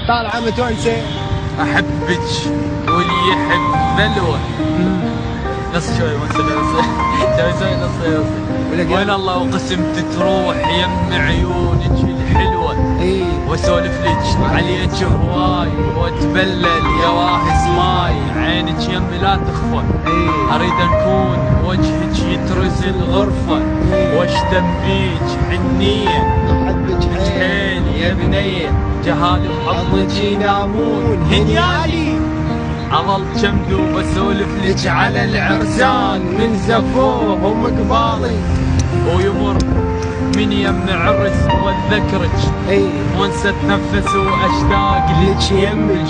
طالعة متونسة. احبك واللي يحب ذلوه. نص شوي ما سوي نص. وين الله وقسمت تروح يم عيونك الحلوه. واسولف لك عليك هواي واتبلل يا واهس ماي. عينك يم لا تخفى. اريد اكون وجهك يترز الغرفه. واشتم بيك حنيه. احبك حيل يا بنيه. جهالي وحضنك ينامون هنيالي. اظل كمدوب اسولف لك على العرسان من زفوه ومقبالي. ويمر من يم عرس واتذكرك. وانسى اتنفس واشتاق لك يمك.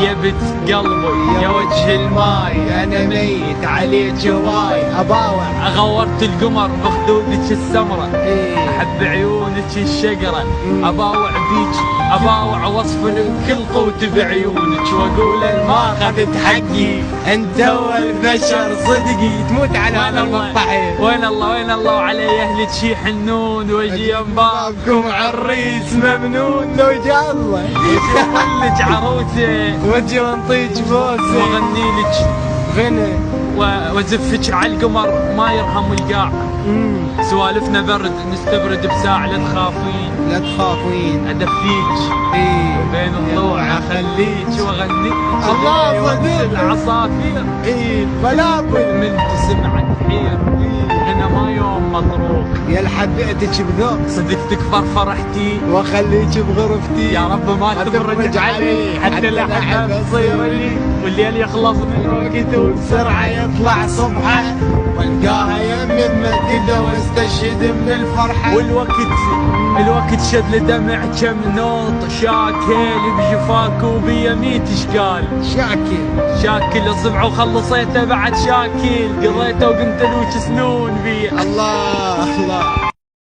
يا بت قلبي يا وجه الماي. انا ميت عليك هواي. اباوع غورت القمر بخدودك السمرة. احب عيونك الشقرة. اباوع بيك اباوع وصف بكل قوت بعيونك. واقول ما اخذت حقي انت والبشر صدقي. تموت على هذا المقطع. وين الله وعلي اهلك يحنون. واجي بابكم عريس ممنون. لو جاء الله لك عروسه وجي ونطيك بوسه. واغني لك غنى وازفك على القمر ما يرحم القاع. سوالفنا برد نستبرد بساعة. لا تخافين لا تخافين ادفيك. بين الضوء اخليك واغنيك. الله صدق العصافير. بلابل من تسمع تحير. انا ما يوم مطروق. يا لحبيتك بذوق. صدقتك فرحتي واخليك بغرفتي. يا رب ما تفرج علي حتى الاحباب تصير لي. والليل يخلص من وقته وبسرعه يطلع صبحه. والقاها يمي بمدده واستشهد من الفرحه. الوقت شد لدمع كم نوط. شاكل بجفاك وبيميت اشكال. شاكل اصبع وخلصيته بعد شاكل. قضيته وقمت الوش سنون بيه. الله